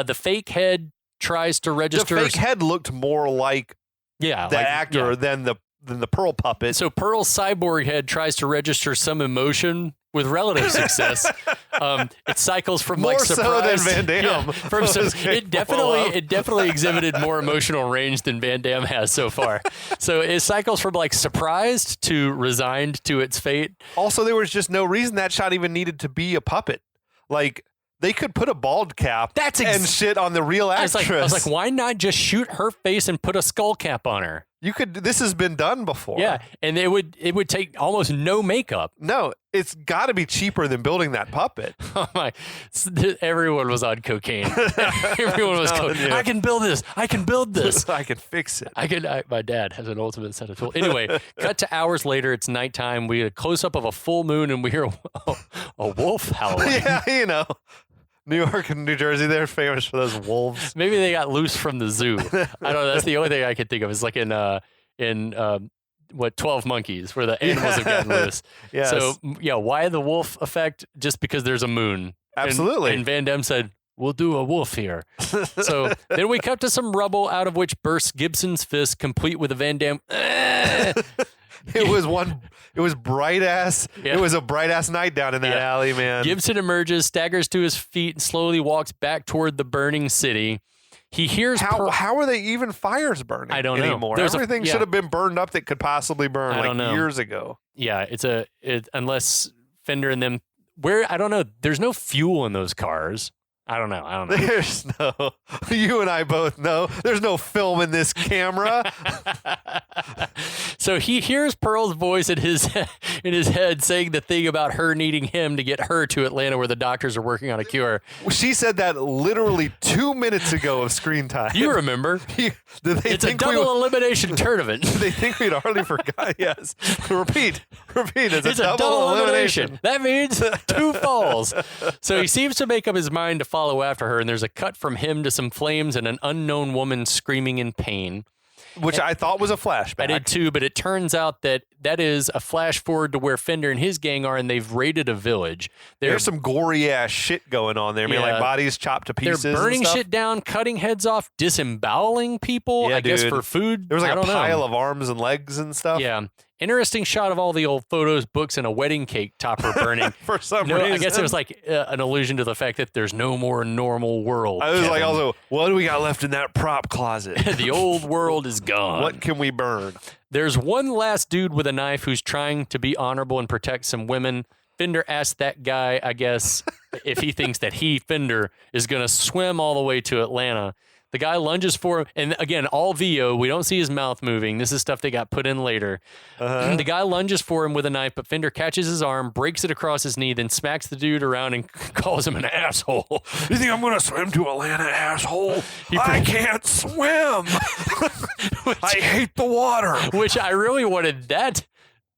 The fake head tries to register. The fake head looked more like that actor than the Pearl puppet. So Pearl's cyborg head tries to register some emotion with relative success. It cycles from more like surprise. So than Van Damme. Yeah, it definitely exhibited more emotional range than Van Damme has so far. So it cycles from like surprised to resigned to its fate. Also, there was just no reason that shot even needed to be a puppet. Like, they could put a bald cap and shit on the real actress. I was like, why not just shoot her face and put a skull cap on her? You could. This has been done before. Yeah, and it would take almost no makeup. No, it's got to be cheaper than building that puppet. Oh my! Everyone was on cocaine. Everyone was cocaine. I can build this. I can build this. I can fix it. My dad has an ultimate set of tools. Anyway, cut to hours later. It's nighttime. We get a close up of a full moon, and we hear a wolf howling. Yeah, you know. New York and New Jersey, they're famous for those wolves. Maybe they got loose from the zoo. I don't know. That's the only thing I could think of. It's like in 12 Monkeys, where the animals have gotten loose. Yes. So, yeah, why the wolf effect? Just because there's a moon. Absolutely. And Van Damme said, we'll do a wolf here. So then we cut to some rubble, out of which bursts Gibson's fist, complete with a Van Damme. It was bright ass. Yeah. It was a bright ass night down in that alley, man. Gibson emerges, staggers to his feet, and slowly walks back toward the burning city. He hears how are they even fires burning? I don't know anymore. Everything should have been burned up that could possibly burn years ago. Yeah, unless Fender and them I don't know. There's no fuel in those cars. I don't know. There's no. You and I both know. There's no film in this camera. So he hears Pearl's voice in his head saying the thing about her needing him to get her to Atlanta, where the doctors are working on a cure. She said that literally 2 minutes ago of screen time. You remember? It's a double elimination tournament. Did they think we'd already forgot? Yes. Repeat. It's a double elimination. That means 2 falls. So he seems to make up his mind to follow after her, and there's a cut from him to some flames and an unknown woman screaming in pain. Which I thought was a flashback. I did too, but it turns out that is a flash forward to where Fender and his gang are, and they've raided a village. There's some gory ass shit going on there. I mean, like bodies chopped to pieces. They're burning shit down, cutting heads off, disemboweling people, I guess for food. There was like a pile of arms and legs and stuff. Yeah. Interesting shot of all the old photos, books, and a wedding cake topper burning. For some reason. I guess it was like an allusion to the fact that there's no more normal world. I was like, also, what do we got left in that prop closet? The old world is gone. What can we burn? There's one last dude with a knife who's trying to be honorable and protect some women. Fender asked that guy, I guess, if he thinks that Fender, is going to swim all the way to Atlanta. The guy lunges for him, and again, all VO. We don't see his mouth moving. This is stuff they got put in later. The guy lunges for him with a knife, but Fender catches his arm, breaks it across his knee, then smacks the dude around and calls him an asshole. You think I'm going to swim to Atlanta, asshole? I can't swim. I hate the water. Which I really wanted that.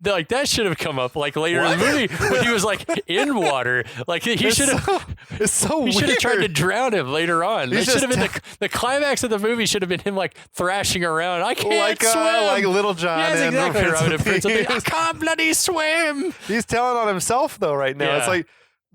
Like that should have come up like later in the movie when he was like in water. Like he should have. It's so weird. He should have tried to drown him later on. That should have been the climax of the movie. Should have been him like thrashing around. I can't swim. Like Little John. Yes, exactly. Prince of Thieves. I can't bloody swim. He's telling on himself though right now. Yeah. It's like.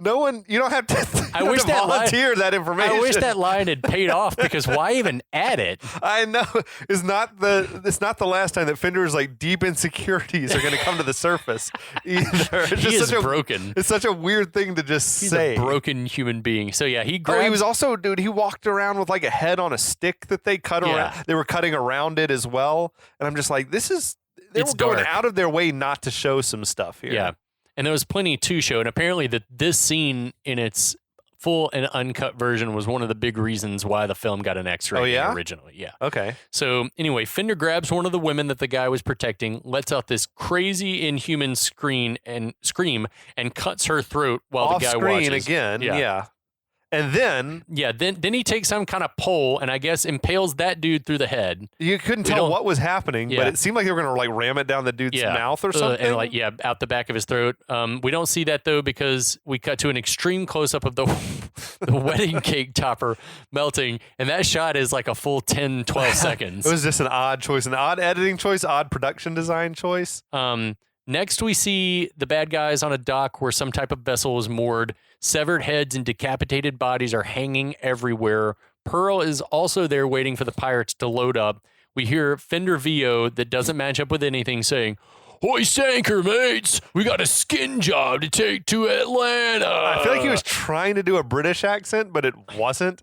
No one, you don't have to, I wish that volunteer that information. I wish that line had paid off because why even add it? I know it's not the last time that Fender's like deep insecurities are going to come to the surface either. He is broken. It's such a weird thing to just say. He's a broken human being. So yeah, he grabbed. Oh, he was also, dude. He walked around with like a head on a stick that they cut around. They were cutting around it as well, and I'm just like, this is. They were going out of their way not to show some stuff here. Yeah. And there was plenty to show. And apparently this scene in its full and uncut version was one of the big reasons why the film got an X-rating originally. Yeah. Okay. So anyway, Fender grabs one of the women that the guy was protecting, lets out this crazy inhuman scream and cuts her throat while the guy watches. Again. Yeah. And then... Yeah, then he takes some kind of pole and I guess impales that dude through the head. You couldn't tell what was happening, but it seemed like they were going to like ram it down the dude's mouth or something. And like, out the back of his throat. We don't see that though because we cut to an extreme close-up of the wedding cake topper melting. And that shot is like a full 10, 12 seconds. It was just an odd choice, an odd editing choice, odd production design choice. Next, we see the bad guys on a dock where some type of vessel is moored. Severed heads and decapitated bodies are hanging everywhere. Pearl is also there waiting for the pirates to load up. We hear Fender VO that doesn't match up with anything saying, "Hoist anchor, mates! We got a skin job to take to Atlanta." I feel like he was trying to do a British accent, but it wasn't.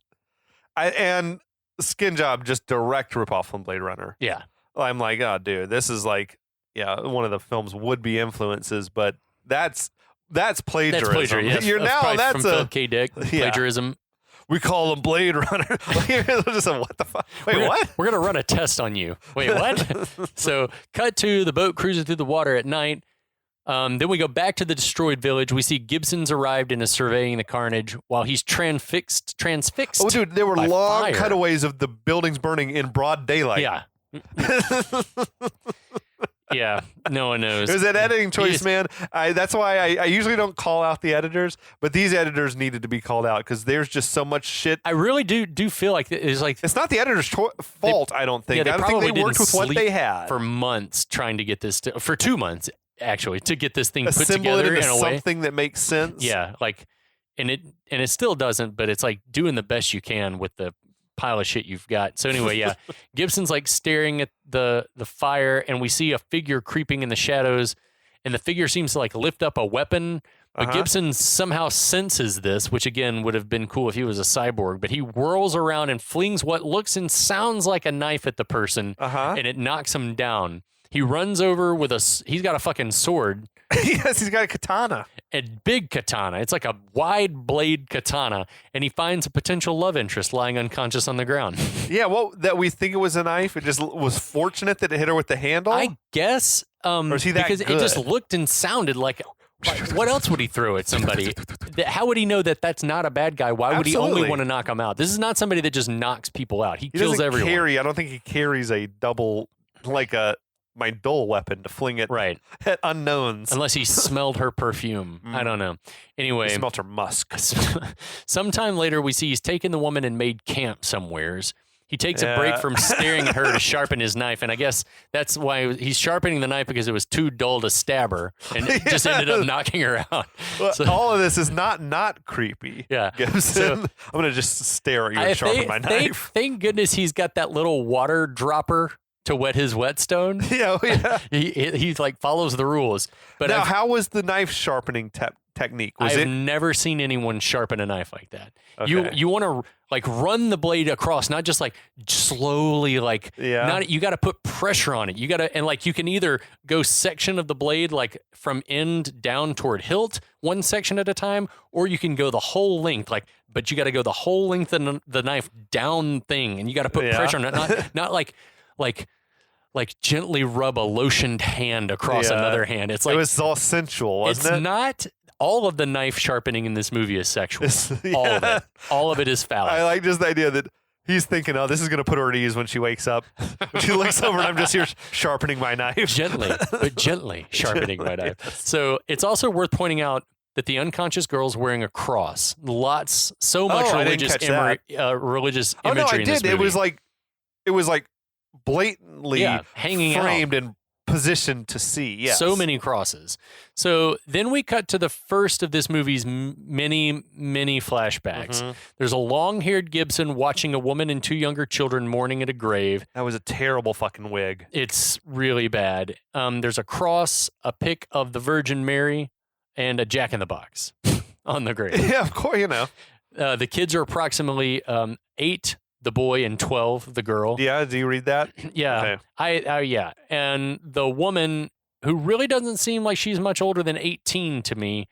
And skin job, just direct ripoff from Blade Runner. Yeah. I'm like, oh, dude, this is like, one of the film's would-be influences, but that's plagiarism. That's plagiarism. Yes. That's from Philip K. Dick. Plagiarism. We call them Blade Runner. Just what the fuck? What? We're gonna run a test on you. Wait, what? So, cut to the boat cruising through the water at night. Then we go back to the destroyed village. We see Gibson's arrived and is surveying the carnage while he's transfixed. Oh, dude, there were long cutaways of the buildings burning in broad daylight. Yeah. Yeah, no one knows. It was an editing choice, man. That's why I usually don't call out the editors, but these editors needed to be called out because there's just so much shit. I really do feel like it's not the editor's fault. I don't think. I don't think they worked with what they had for months trying to get this for 2 months actually to get this thing put Assemble together it into in a way something that makes sense. Yeah, and it still doesn't, but it's like doing the best you can with the pile of shit you've got. So anyway, yeah, Gibson's like staring at the fire, and we see a figure creeping in the shadows, and the figure seems to like lift up a weapon. But Gibson somehow senses this, which again would have been cool if he was a cyborg. But he whirls around and flings what looks and sounds like a knife at the person, and it knocks him down. He runs over with he's got a fucking sword. Yes, he's got a katana. A big katana. It's like a wide blade katana. And he finds a potential love interest lying unconscious on the ground. Yeah, well, that we think it was a knife. It just was fortunate that it hit her with the handle. I guess. Or is he that because good? It just looked and sounded like what else would he throw at somebody? How would he know that that's not a bad guy? Why would he only want to knock him out? This is not somebody that just knocks people out. He kills everyone. I don't think he carries a double, like my dull weapon to fling it at unknowns. Unless he smelled her perfume. I don't know. Anyway. He smelled her musk. Sometime later, we see he's taken the woman and made camp somewheres. He takes a break from staring at her to sharpen his knife, and I guess that's why he's sharpening the knife because it was too dull to stab her, and it just ended up knocking her out. Well, all of this is not creepy. Yeah, Gibson. So, I'm gonna just stare at you and sharpen my knife. Thank goodness he's got that little water dropper to wet his whetstone. Yeah. he like follows the rules. But now, how was the knife sharpening technique? I've never seen anyone sharpen a knife like that. Okay. You want to like run the blade across, not just like slowly, like not. You got to put pressure on it. You got to, and like you can either go section of the blade like from end down toward hilt, one section at a time, or you can go the whole length. But you got to go the whole length of the knife down thing, and you got to put pressure on it, not like gently rub a lotioned hand across another hand. It's like it was all sensual, wasn't it? It's not. All of the knife sharpening in this movie is sexual. All of it. All of it is phallic. I like just the idea that he's thinking, oh, this is going to put her at ease when she wakes up. She looks over and I'm just here sharpening my knife. Gently sharpening my knife. Yes. So it's also worth pointing out that the unconscious girl's wearing a cross. So much religious Oh, no, imagery I in this did. movie. It was like blatantly hanging framed out. and positioned to see. Yes. So many crosses. So then we cut to the first of this movie's many flashbacks. Mm-hmm. There's a long-haired Gibson watching a woman and two younger children mourning at a grave. That was a terrible fucking wig. It's really bad. There's a cross, a pic of the Virgin Mary, and a Jack-in-the-Box on the grave. Yeah, of course, you know. The kids are approximately 8, the boy, and 12, the girl. Yeah, do you read that? Yeah. Okay. Yeah. And the woman, who really doesn't seem like she's much older than 18 to me,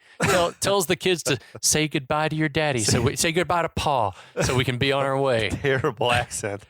tells the kids to say goodbye to your daddy. Say goodbye to Pa so we can be on our way. Terrible accent.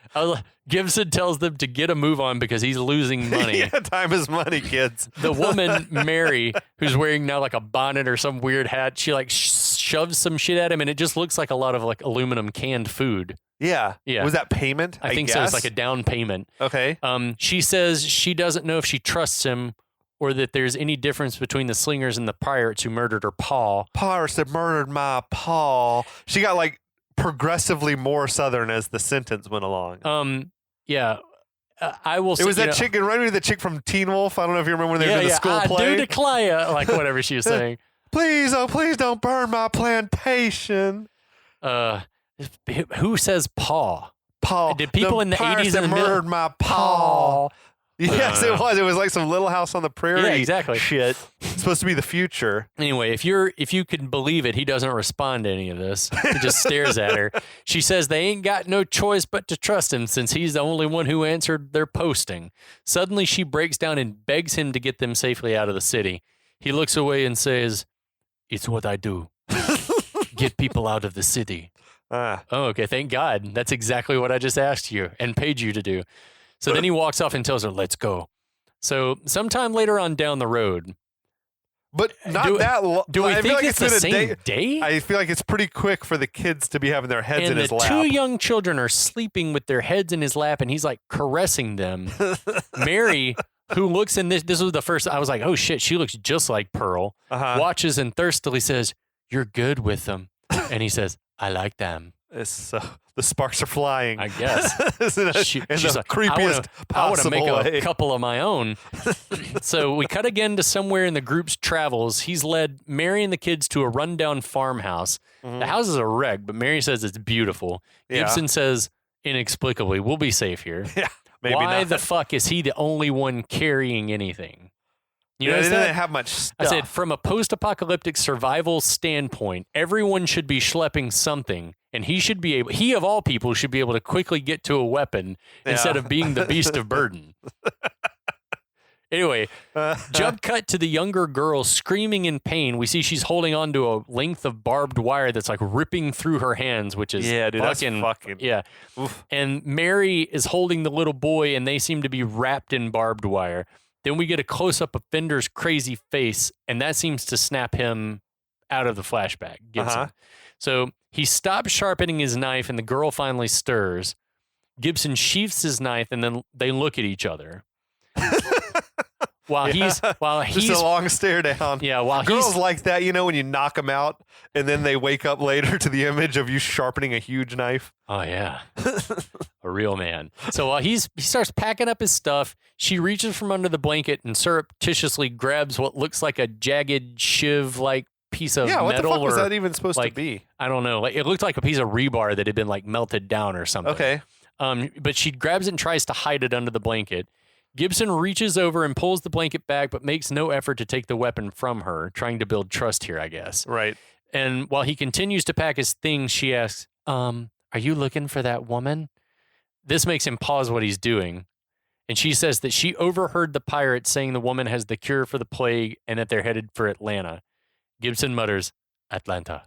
Gibson tells them to get a move on because he's losing money. Yeah, time is money, kids. The woman, Mary, who's wearing now like a bonnet or some weird hat, she like shoves some shit at him, and it just looks like a lot of like aluminum canned food. Yeah. Yeah. Was that payment? I think guess? so. It's like a down payment. Okay. She says she doesn't know if she trusts him or that there's any difference between the slingers and the pirates who murdered her pa. Pirates that murdered my pa. She got like progressively more Southern as the sentence went along. Yeah. I will say. It was that chick, it reminded me of the chick from Teen Wolf. I don't know if you remember when they were in the school play. I do declare, like whatever she was saying. Please don't burn my plantation. Who says paw? Paw. Did people in the 80s that murdered my paw? Yes, it was. It was like some Little House on the Prairie. Yeah, exactly. Shit. It's supposed to be the future. Anyway, if you can believe it, he doesn't respond to any of this. He just stares at her. She says they ain't got no choice but to trust him since he's the only one who answered their posting. Suddenly, she breaks down and begs him to get them safely out of the city. He looks away and says, "It's what I do. Get people out of the city." Oh, okay. Thank God. That's exactly what I just asked you and paid you to do. So then he walks off and tells her, "Let's go." So sometime later on down the road. But not that long. Do we think it's the same day? I feel like it's pretty quick for the kids to be having their heads in his lap. And the two young children are sleeping with their heads in his lap, and he's like caressing them. Mary, who looks in this was the first, I was like, oh shit, she looks just like Pearl. Watches and thirstily says, "You're good with them." And he says, "I like them." The sparks are flying. I guess. She's the like, creepiest I want to make way. a couple of my own. So we cut again to somewhere in the group's travels. He's led Mary and the kids to a rundown farmhouse. Mm-hmm. The house is a wreck, but Mary says it's beautiful. Gibson says, inexplicably, "We'll be safe here." Yeah, maybe Why not. the fuck is he the only one carrying anything? You know, they didn't have much stuff. I said, from a post-apocalyptic survival standpoint, everyone should be schlepping something, and he of all people should be able to quickly get to a weapon instead of being the beast of burden. Anyway, jump cut to the younger girl screaming in pain. We see she's holding on to a length of barbed wire that's like ripping through her hands, which is fucking yeah. Oof. And Mary is holding the little boy, and they seem to be wrapped in barbed wire. Then we get a close-up of Fender's crazy face, and that seems to snap him out of the flashback. Gibson. So he stops sharpening his knife, and the girl finally stirs. Gibson sheaths his knife, and then they look at each other. While he's just a long stare down. Yeah, while girls like that, you know, when you knock them out and then they wake up later to the image of you sharpening a huge knife. Oh yeah, a real man. So while he starts packing up his stuff, she reaches from under the blanket and surreptitiously grabs what looks like a jagged shiv-like piece of metal. What the fuck was that even supposed to be? I don't know. Like it looked like a piece of rebar that had been like melted down or something. Okay. But she grabs it and tries to hide it under the blanket. Gibson reaches over and pulls the blanket back, but makes no effort to take the weapon from her, trying to build trust here, I guess. Right. And while he continues to pack his things, she asks, are you looking for that woman? This makes him pause what he's doing. And she says that she overheard the pirate saying the woman has the cure for the plague and that they're headed for Atlanta. Gibson mutters, Atlanta.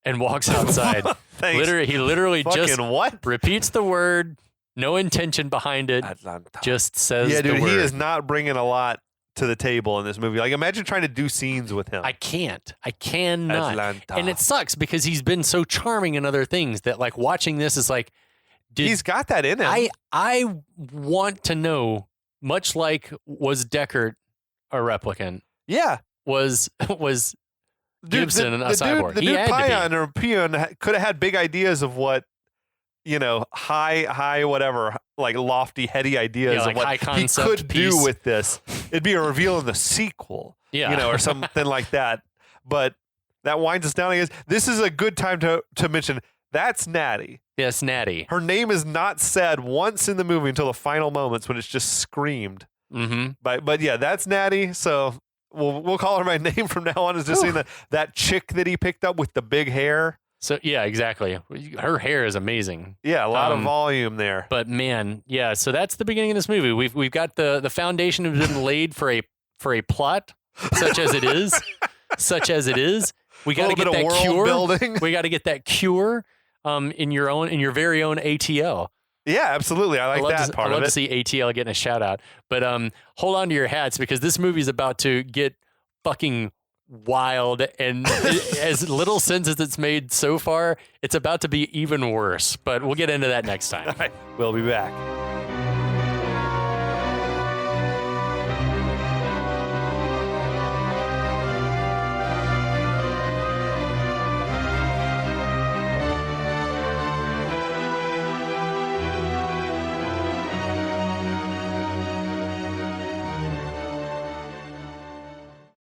And walks outside. He literally Fucking just what? repeats the word. No intention behind it. Atlanta. Just says yeah, dude, the word. he is not bringing a lot to the table in this movie. Like, imagine trying to do scenes with him. I can't. I cannot. Atlanta. And it sucks because he's been so charming in other things that, like, watching this is like, he's got that in him. I want to know, much like, was Deckard a replicant? Yeah. Was Gibson a cyborg? The He dude had to be. Pion or Peon could have had big ideas of what, high, whatever, like lofty, heady ideas Yeah, like of what high he concept could piece. do with this. It'd be a reveal in the sequel, Yeah. or something like that. But that winds us down. I guess this is a good time to mention that's Natty. Yes, Natty. Her name is not said once in the movie until the final moments when it's just screamed. Mm-hmm. But yeah, that's Natty. So we'll call her my name from now on. Is just seeing that chick that he picked up with the big hair. So yeah, exactly. Her hair is amazing. Yeah, a lot of volume there. But man, yeah. So that's the beginning of this movie. We've got the foundation has been laid for a plot, such as it is. We got to get that cure. Building. We got to get that cure. In your very own ATL. Yeah, absolutely. I like that part I love of it. to see ATL getting a shout out. But hold on to your hats because this movie is about to get fucking wild, and as little sense as it's made so far, it's about to be even worse. But we'll get into that next time. All right, we'll be back.